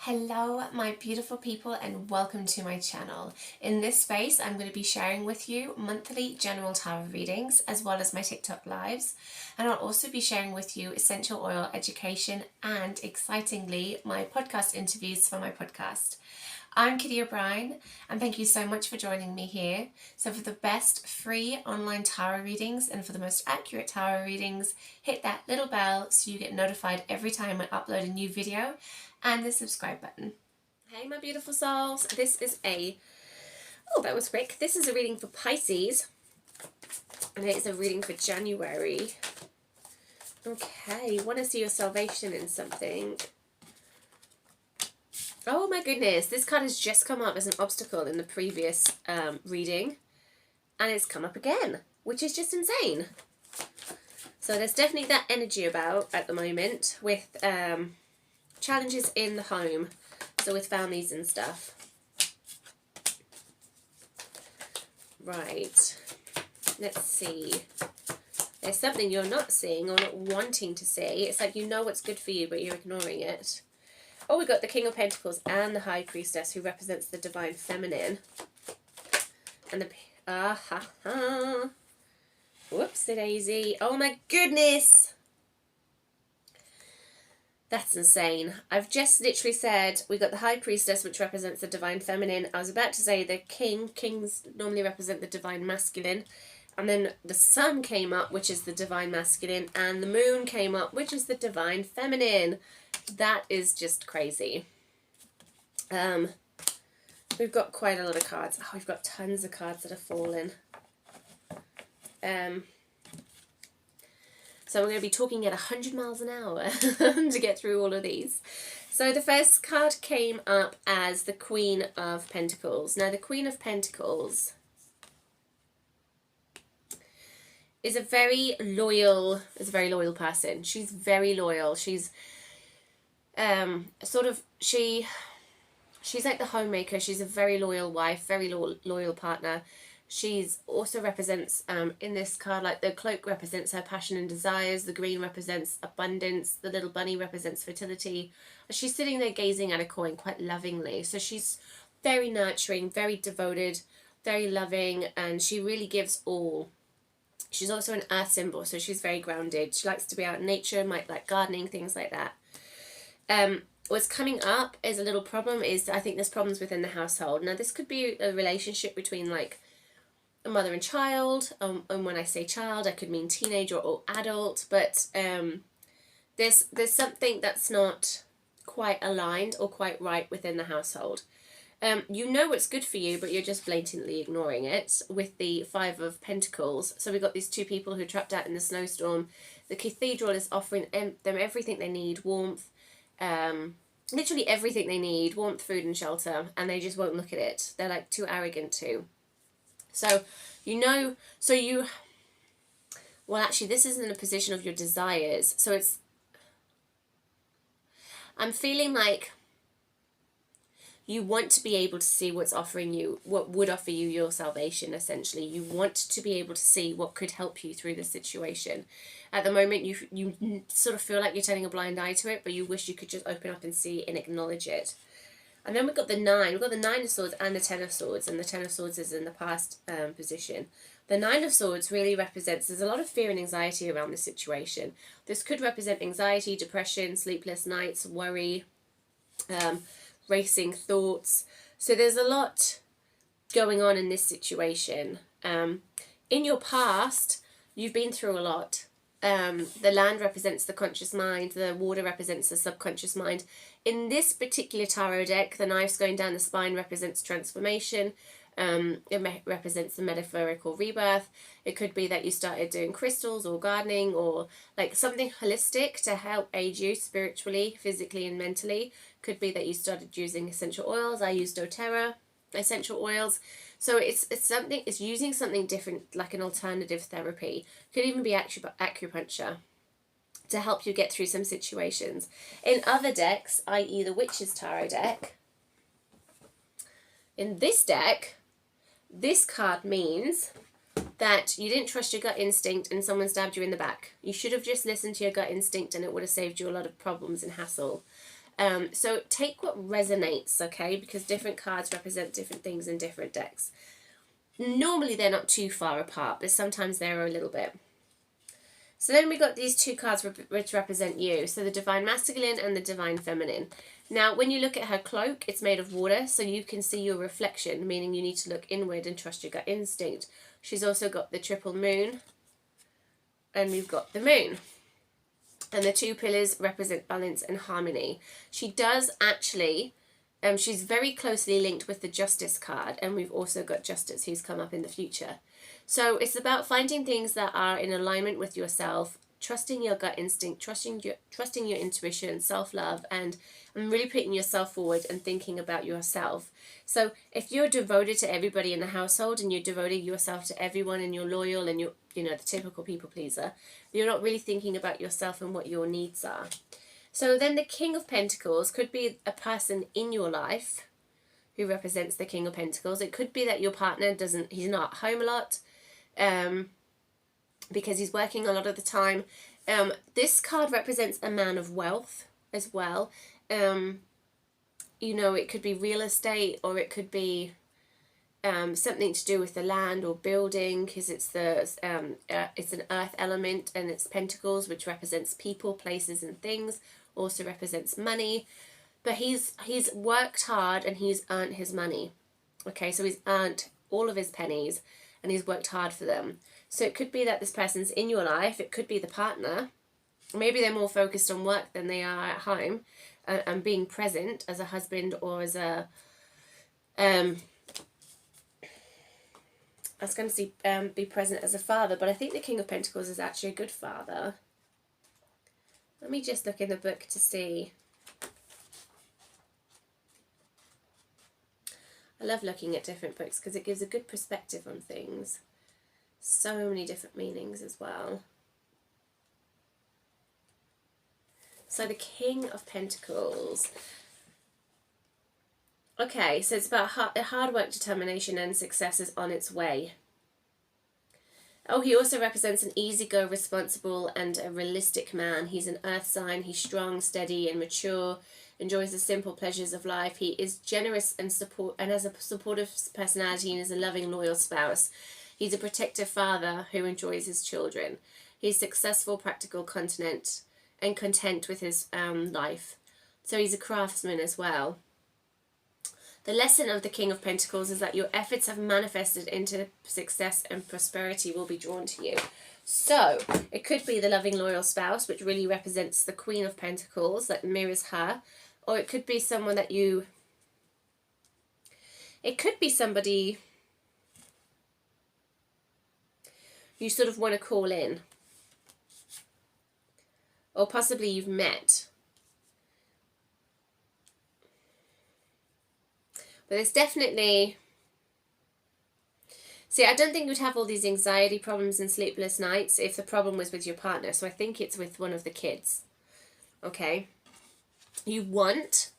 Hello my beautiful people and welcome to my channel. In this space I'm going to be sharing with you monthly general tarot readings as well as my TikTok lives, and I'll also be sharing with you essential oil education and, excitingly, my podcast interviews for my podcast. I'm Kitty O'Brien and thank you so much for joining me here. So for the best free online tarot readings and for the most accurate tarot readings, hit that little bell so you get notified every time I upload a new video, and the subscribe button. Hey my beautiful souls, this is that was quick. This is a reading for Pisces and it is a reading for January. Okay, want to see your salvation in something. Oh my goodness, this card has just come up as an obstacle in the previous reading, and it's come up again, which is just insane. So there's definitely that energy about at the moment with challenges in the home, so with families and stuff. Right, let's see. There's something you're not seeing or not wanting to see. It's like you know what's good for you, but you're ignoring it. Oh, we got the King of Pentacles and the High Priestess, who represents the Divine Feminine. And the... Whoopsie daisy. Oh my goodness! That's insane. I've just literally said we got the High Priestess, which represents the Divine Feminine. I was about to say the King. Kings normally represent the Divine Masculine. And then the Sun came up, which is the Divine Masculine. And the Moon came up, which is the Divine Feminine. That is just crazy. We've got quite a lot of cards. Oh, we've got tons of cards that have fallen. So we're going to be talking at 100 miles an hour to get through all of these. So the first card came up as the Queen of Pentacles. Now the Queen of Pentacles is a very loyal person. She's very loyal. She's she's like the homemaker. She's a very loyal wife, very loyal partner. She's also represents, in this card, like the cloak represents her passion and desires, the green represents abundance, the little bunny represents fertility. She's sitting there gazing at a coin quite lovingly. So she's very nurturing, very devoted, very loving, and she really gives all. She's also an earth symbol, so she's very grounded. She likes to be out in nature, might like gardening, things like that. What's coming up is a little problem is I think there's problems within the household. Now this could be a relationship between like a mother and child, and when I say child I could mean teenager or adult, but there's something that's not quite aligned or quite right within the household. You know what's good for you, but you're just blatantly ignoring it with the Five of Pentacles. So we've got these two people who are trapped out in the snowstorm. The Cathedral is offering them everything they need, warmth, literally everything they need, warmth, food and shelter, and they just won't look at it. They're like too arrogant to. So, well actually this isn't a position of your desires. So I'm feeling like you want to be able to see what would offer you your salvation, essentially. You want to be able to see what could help you through the situation. At the moment, you sort of feel like you're turning a blind eye to it, but you wish you could just open up and see and acknowledge it. And then we've got the Nine. We've got the Nine of Swords and the Ten of Swords, and the Ten of Swords is in the past position. The Nine of Swords really represents, there's a lot of fear and anxiety around this situation. This could represent anxiety, depression, sleepless nights, worry, racing thoughts. So there's a lot going on in this situation. In your past, you've been through a lot. The land represents the conscious mind, the water represents the subconscious mind. In this particular tarot deck, the knife's going down the spine represents transformation. It represents the metaphorical rebirth. It could be that you started doing crystals or gardening or like something holistic to help aid you spiritually, physically and mentally. Could be that you started using essential oils. I use doTERRA essential oils. So it's using something different, like an alternative therapy. Could even be acupuncture to help you get through some situations. In other decks, i.e. the Witch's Tarot deck, in this deck, this card means that you didn't trust your gut instinct and someone stabbed you in the back. You should have just listened to your gut instinct and it would have saved you a lot of problems and hassle. So take what resonates, okay? Because different cards represent different things in different decks. Normally they're not too far apart, but sometimes they're a little bit. So then we got these two cards which represent you. So the Divine Masculine and the Divine Feminine. Now, when you look at her cloak, it's made of water, so you can see your reflection, meaning you need to look inward and trust your gut instinct. She's also got the triple moon, and we've got the moon. And the two pillars represent balance and harmony. She does actually, she's very closely linked with the Justice card, and we've also got Justice who's come up in the future. So it's about finding things that are in alignment with yourself, trusting your gut instinct, trusting your intuition, self-love, and really putting yourself forward and thinking about yourself. So if you're devoted to everybody in the household and you're devoting yourself to everyone and you're loyal and you're, the typical people pleaser, you're not really thinking about yourself and what your needs are. So then the King of Pentacles could be a person in your life who represents the King of Pentacles. It could be that your partner he's not home a lot, because he's working a lot of the time. This card represents a man of wealth as well. It could be real estate, or it could be something to do with the land or building, because it's an earth element, and it's pentacles, which represents people, places, and things. Also represents money. But he's worked hard and he's earned his money. Okay, so he's earned all of his pennies and he's worked hard for them. So it could be that this person's in your life. It could be the partner. Maybe they're more focused on work than they are at home, and being present as a husband or as a... I was going to say be present as a father, but I think the King of Pentacles is actually a good father. Let me just look in the book to see. I love looking at different books because it gives a good perspective on things. So many different meanings as well. So the King of Pentacles. Okay, so it's about hard work, determination, and success is on its way. Oh, he also represents an easygoing, responsible, and a realistic man. He's an earth sign. He's strong, steady, and mature. Enjoys the simple pleasures of life. He is generous and has a supportive personality, and is a loving, loyal spouse. He's a protective father who enjoys his children. He's successful, practical, content with his life. So he's a craftsman as well. The lesson of the King of Pentacles is that your efforts have manifested into success, and prosperity will be drawn to you. So it could be the loving, loyal spouse, which really represents the Queen of Pentacles, that mirrors her. Or it could be someone that it could be somebody you sort of want to call in. Or possibly you've met. But there's definitely... See, I don't think you'd have all these anxiety problems and sleepless nights if the problem was with your partner. So I think it's with one of the kids. Okay? You want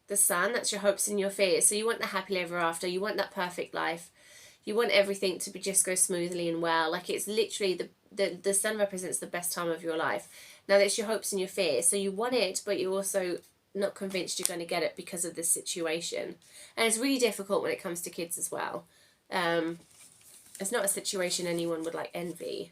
the Sun. That's your hopes and your fears. So you want the happily ever after. You want that perfect life. You want everything to just go smoothly and well. Like, it's literally the Sun represents the best time of your life. Now, that's your hopes and your fears. So you want it, but you're also not convinced you're going to get it because of this situation. And it's really difficult when it comes to kids as well. It's not a situation anyone would envy.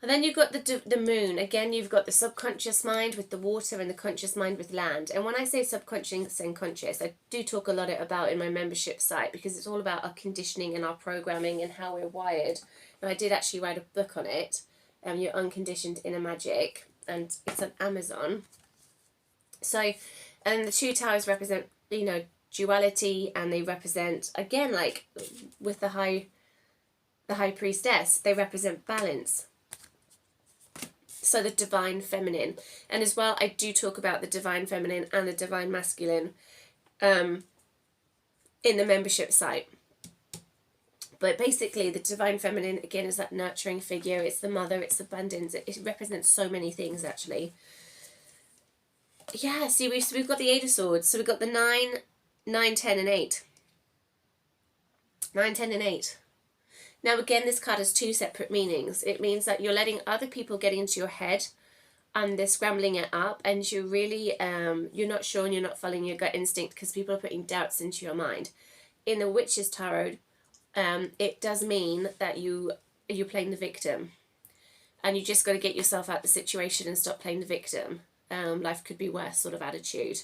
And then you've got the moon. Again, you've got the subconscious mind with the water and the conscious mind with land. And when I say subconscious and conscious, I do talk a lot about in my membership site, because it's all about our conditioning and our programming and how we're wired. And I did actually write a book on it, Your Unconditioned Inner Magic, and it's on Amazon. So, and the two towers represent, duality, and they represent, again, like with the high priestess, they represent balance. So the divine feminine. And as well, I do talk about the divine feminine and the divine masculine in the membership site. But basically, the divine feminine, again, is that nurturing figure. It's the mother, it's abundance. It represents so many things, actually. Yeah, see, we've got the 8 of Swords. So we've got the 9, 10, and 8. 9, 10, and 8. Now, again, this card has two separate meanings. It means that you're letting other people get into your head, and they're scrambling it up, and you're really, you're not sure and you're not following your gut instinct because people are putting doubts into your mind. In the Witch's Tarot, it does mean that you're playing the victim, and you just got to get yourself out of the situation and stop playing the victim. Life could be worse sort of attitude.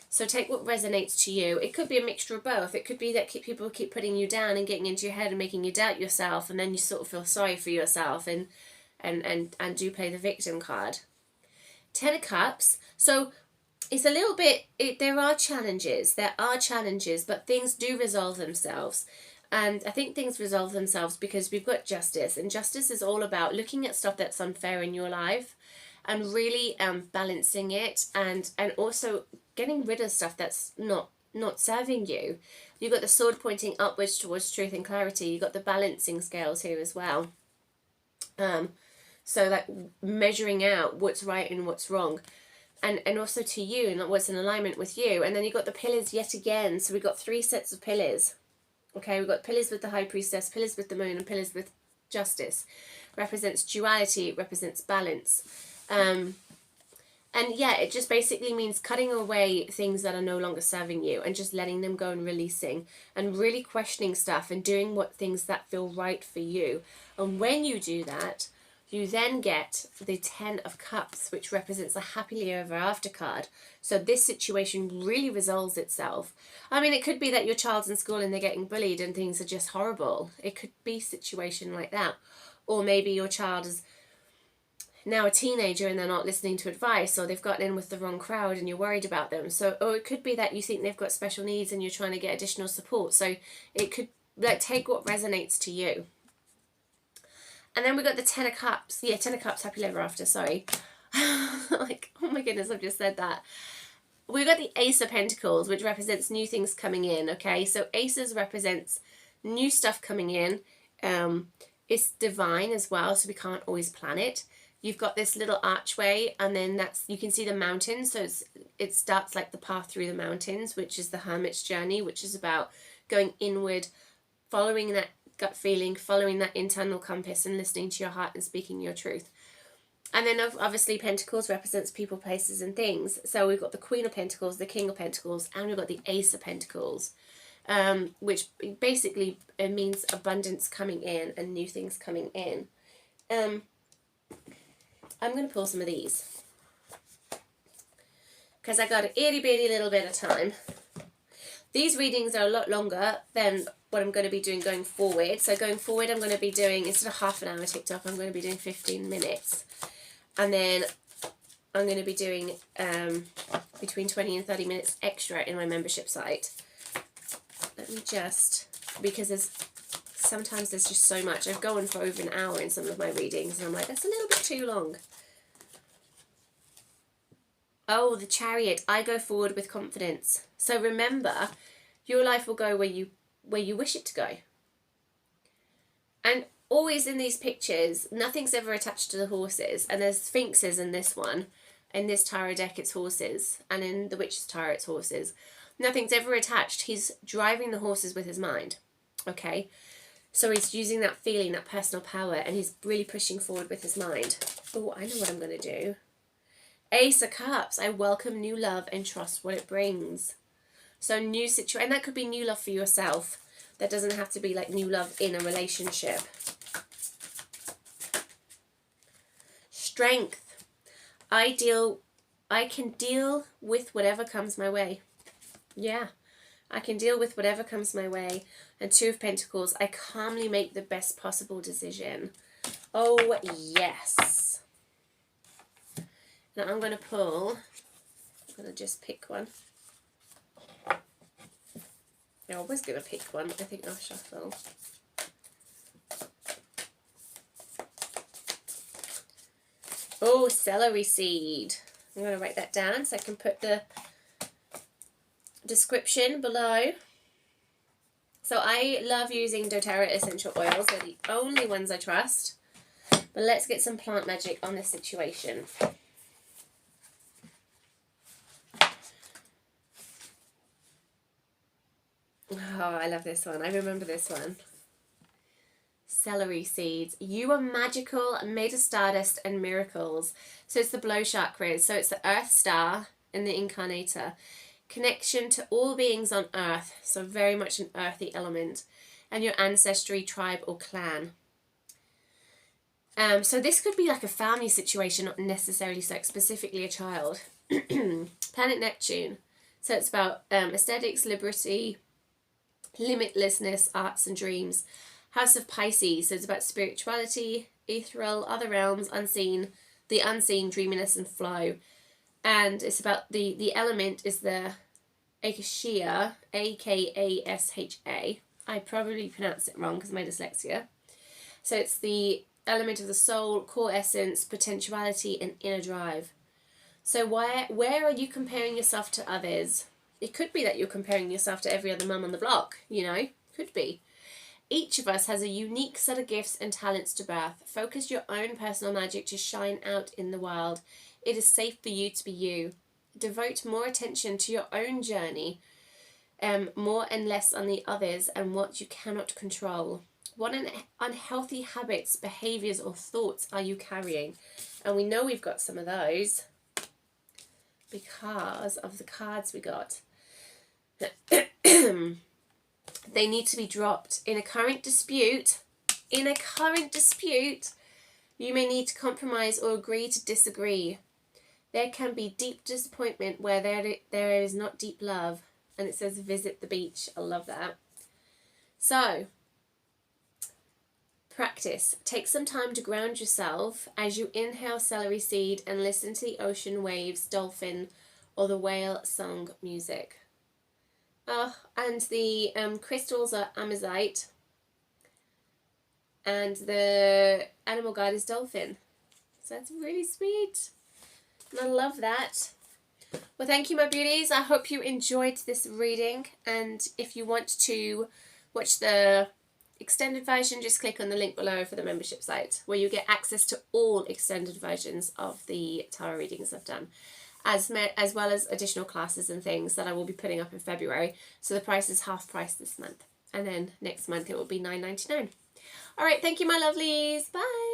So take what resonates to you. It could be a mixture of both. It could be that people keep putting you down and getting into your head and making you doubt yourself, and then you sort of feel sorry for yourself and do play the victim card. Ten of Cups. So it's a little bit, there are challenges, but things do resolve themselves. And I think things resolve themselves because we've got justice, and justice is all about looking at stuff that's unfair in your life and really balancing it, and also getting rid of stuff that's not serving you. You've got the sword pointing upwards towards truth and clarity. You've got the balancing scales here as well. So like measuring out what's right and what's wrong. And also to you, and what's in alignment with you. And then you've got the pillars yet again. So we've got 3 sets of pillars. Okay, we've got pillars with the High Priestess, pillars with the Moon, and pillars with Justice. Represents duality, it represents balance. And yeah, it just basically means cutting away things that are no longer serving you and just letting them go and releasing and really questioning stuff and doing what things that feel right for you. And when you do that, you then get the 10 of Cups, which represents a happily ever after card. So this situation really resolves itself. I mean, it could be that your child's in school and they're getting bullied and things are just horrible. It could be a situation like that. Or maybe your child is now a teenager and they're not listening to advice, or they've gotten in with the wrong crowd and you're worried about them. So, or it could be that you think they've got special needs and you're trying to get additional support. So it could, like, take what resonates to you. And then we got the 10 of Cups. Yeah, 10 of Cups, happily ever after, sorry. Like, oh my goodness, I've just said that. We got the Ace of Pentacles, which represents new things coming in, okay? So Aces represents new stuff coming in. It's divine as well, so we can't always plan it. You've got this little archway, and then that's, you can see the mountains. So it starts like the path through the mountains, which is the hermit's journey, which is about going inward, following that gut feeling, following that internal compass, and listening to your heart and speaking your truth. And then obviously Pentacles represents people, places, and things. So we've got the Queen of Pentacles, the King of Pentacles, and we've got the Ace of Pentacles, which basically means abundance coming in and new things coming in. I'm going to pull some of these because I got an itty bitty little bit of time. These readings are a lot longer than what I'm going to be doing going forward. So going forward, I'm going to be doing, instead of half an hour TikTok, I'm going to be doing 15 minutes. And then I'm going to be doing between 20 and 30 minutes extra in my membership site. Let me just, because sometimes there's just so much. I've gone for over an hour in some of my readings, and I'm like, that's a little bit too long. Oh, the Chariot. I go forward with confidence. So remember, your life will go where you wish it to go. And always in these pictures, nothing's ever attached to the horses. And there's sphinxes in this one. In this tarot deck, it's horses. And in the Witch's Tarot, it's horses. Nothing's ever attached. He's driving the horses with his mind. Okay? So he's using that feeling, that personal power, and he's really pushing forward with his mind. Oh, I know what I'm going to do. Ace of Cups. I welcome new love and trust what it brings. So new situation, and that could be new love for yourself. That doesn't have to be like new love in a relationship. Strength. I can deal with whatever comes my way. Yeah, I can deal with whatever comes my way. And 2 of Pentacles. I calmly make the best possible decision. Oh, yes. Now I'm going to pull, I'm going to just pick one. I was going to pick one, I think I'll shuffle. Oh, celery seed. I'm going to write that down so I can put the description below. So I love using doTERRA essential oils. They're the only ones I trust. But let's get some plant magic on this situation. Oh, I love this one. I remember this one. celery seeds. You are magical, made of stardust and miracles. So it's the blow chakras. So it's the earth star in the incarnator. Connection to all beings on earth. So very much an earthy element. And your ancestry, tribe or clan. So this could be like a family situation, not necessarily specifically a child. Planet Neptune. So it's about aesthetics, liberty, limitlessness, arts and dreams. House of Pisces. So it's about spirituality, ethereal, other realms, unseen, the unseen, dreaminess and flow. And it's about the element is the Akasha, Akasha. I probably pronounced it wrong because of my dyslexia. So it's the element of the soul, core essence, potentiality and inner drive. So where are you comparing yourself to others? It could be that you're comparing yourself to every other mum on the block, you know, could be. Each of us has a unique set of gifts and talents to birth. Focus your own personal magic to shine out in the world. It is safe for you to be you. Devote more attention to your own journey, more and less on the others and what you cannot control. What unhealthy habits, behaviours or thoughts are you carrying? And we know we've got some of those because of the cards we got. They need to be dropped. In a current dispute, you may need to compromise or agree to disagree. There can be deep disappointment where there is not deep love. And it says visit the beach. I love that. So, practice. Take some time to ground yourself as you inhale celery seed and listen to the ocean waves, dolphin, or the whale song music. And the crystals are amazite. And the animal guide is dolphin. So that's really sweet. And I love that. Well, thank you, my beauties. I hope you enjoyed this reading. And if you want to watch the extended version, just click on the link below for the membership site, where you get access to all extended versions of the tarot readings I've done, as well as additional classes and things that I will be putting up in February. So the price is half price this month. And then next month it will be $9.99. All right, thank you, my lovelies. Bye.